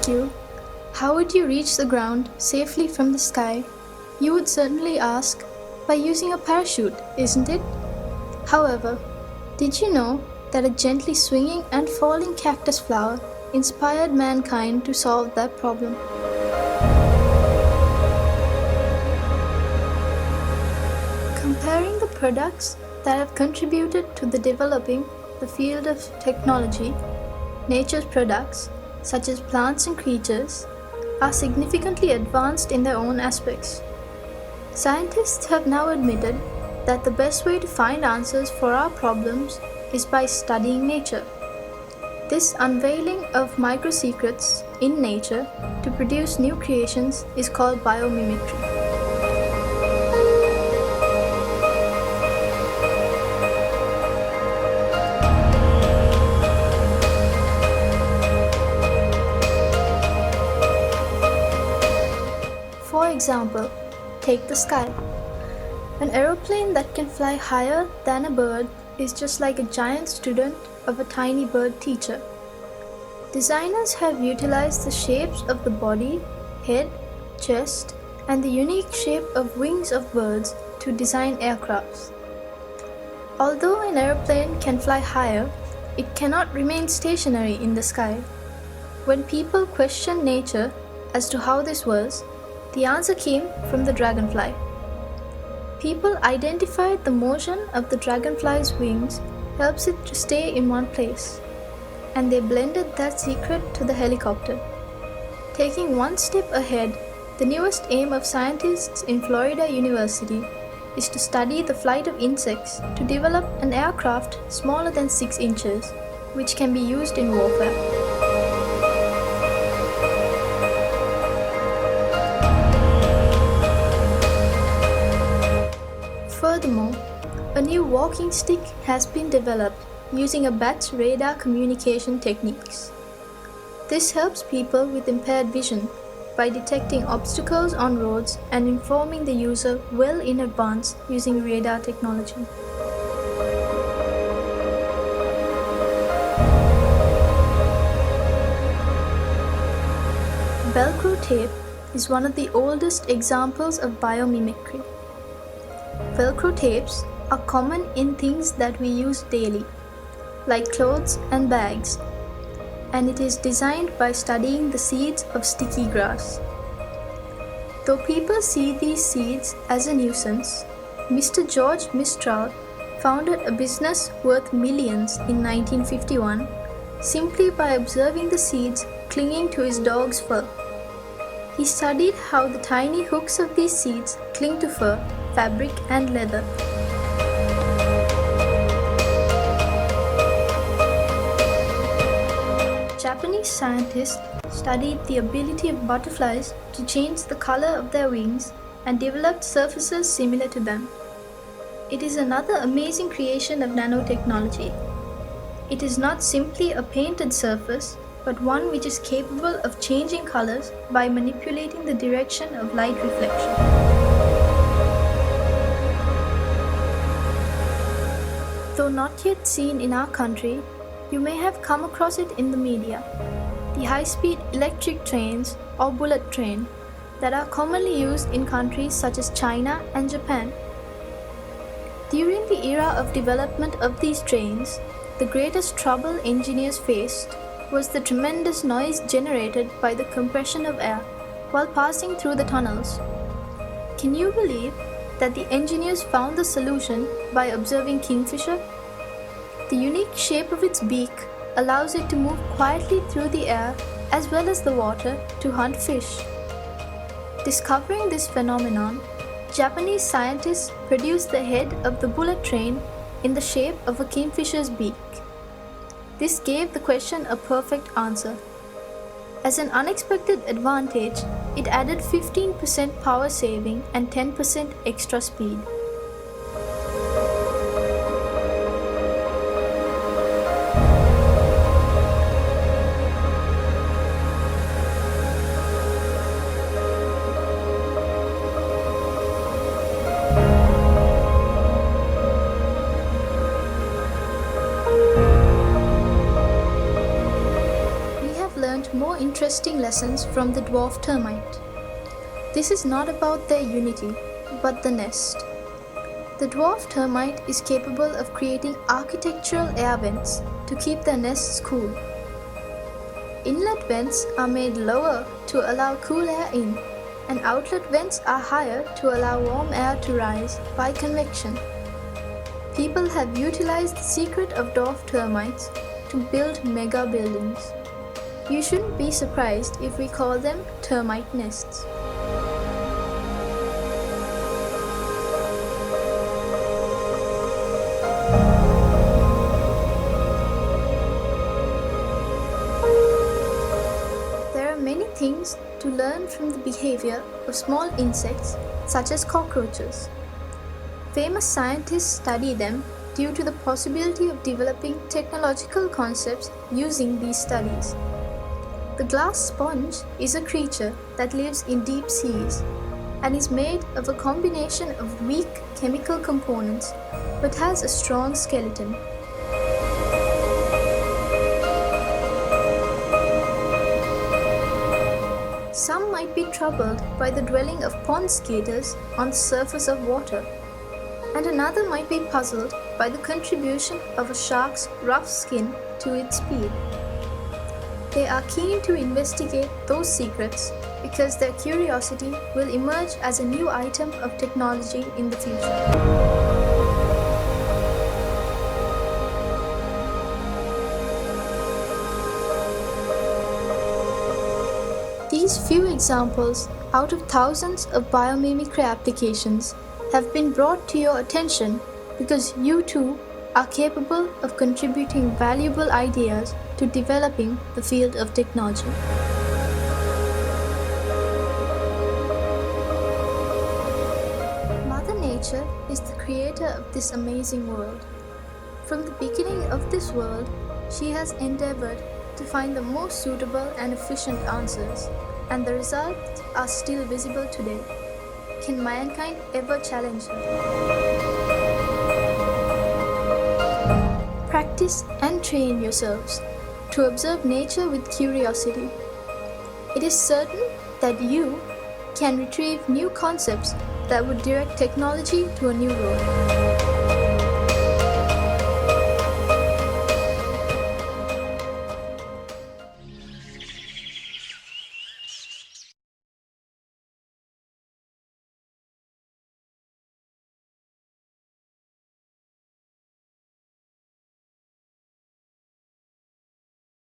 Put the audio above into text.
ask you, how would you reach the ground safely from the sky? You would certainly ask, by using a parachute, isn't it? However, did you know that a gently swinging and falling cactus flower inspired mankind to solve that problem? Comparing the products that have contributed to the developing the field of technology, nature's products, such as plants and creatures, are significantly advanced in their own aspects. Scientists have now admitted that the best way to find answers for our problems is by studying nature. This unveiling of micro-secrets in nature to produce new creations is called biomimicry. For example, take the sky. An aeroplane that can fly higher than a bird is just like a giant student of a tiny bird teacher. Designers have utilized the shapes of the body, head, chest, and the unique shape of wings of birds to design aircrafts. Although an aeroplane can fly higher, it cannot remain stationary in the sky. When people questioned nature as to how this was, the answer came from the dragonfly. People identified the motion of the dragonfly's wings helps it to stay in one place, and they blended that secret to the helicopter. Taking one step ahead, the newest aim of scientists in Florida University is to study the flight of insects to develop an aircraft smaller than 6 inches, which can be used in warfare. Furthermore, a new walking stick has been developed using a bat's radar communication techniques. This helps people with impaired vision by detecting obstacles on roads and informing the user well in advance using radar technology. Velcro tape is one of the oldest examples of biomimicry. Velcro tapes are common in things that we use daily, like clothes and bags, and it is designed by studying the seeds of sticky grass. Though people see these seeds as a nuisance, Mr. George Mistral founded a business worth millions in 1951 simply by observing the seeds clinging to his dog's fur. He studied how the tiny hooks of these seeds cling to fur, fabric, and leather. Japanese scientists studied the ability of butterflies to change the color of their wings and developed surfaces similar to them. It is another amazing creation of nanotechnology. It is not simply a painted surface, but one which is capable of changing colors by manipulating the direction of light reflection. Though not yet seen in our country, you may have come across it in the media. The high-speed electric trains or bullet train that are commonly used in countries such as China and Japan. During the era of development of these trains, the greatest trouble engineers faced was the tremendous noise generated by the compression of air while passing through the tunnels. Can you believe that the engineers found the solution by observing kingfisher? The unique shape of its beak allows it to move quietly through the air as well as the water to hunt fish. Discovering this phenomenon, Japanese scientists produced the head of the bullet train in the shape of a kingfisher's beak. This gave the question a perfect answer. As an unexpected advantage, it added 15% power saving and 10% extra speed. interesting lessons from the dwarf termite. This is not about their unity, but the nest. The dwarf termite is capable of creating architectural air vents to keep their nests cool. Inlet vents are made lower to allow cool air in, and outlet vents are higher to allow warm air to rise by convection. People have utilized the secret of dwarf termites to build mega buildings. You shouldn't be surprised if we call them termite nests. There are many things to learn from the behavior of small insects such as cockroaches. Famous scientists study them due to the possibility of developing technological concepts using these studies. The glass sponge is a creature that lives in deep seas and is made of a combination of weak chemical components but has a strong skeleton. Some might be troubled by the dwelling of pond skaters on the surface of water, and another might be puzzled by the contribution of a shark's rough skin to its speed. They are keen to investigate those secrets because their curiosity will emerge as a new item of technology in the future. These few examples out of thousands of biomimicry applications have been brought to your attention because you too are capable of contributing valuable ideas to developing the field of technology. Mother Nature is the creator of this amazing world. From the beginning of this world, she has endeavored to find the most suitable and efficient answers, and the results are still visible today. Can mankind ever challenge her? Practice and train yourselves to observe nature with curiosity. It is certain that you can retrieve new concepts that would direct technology to a new road.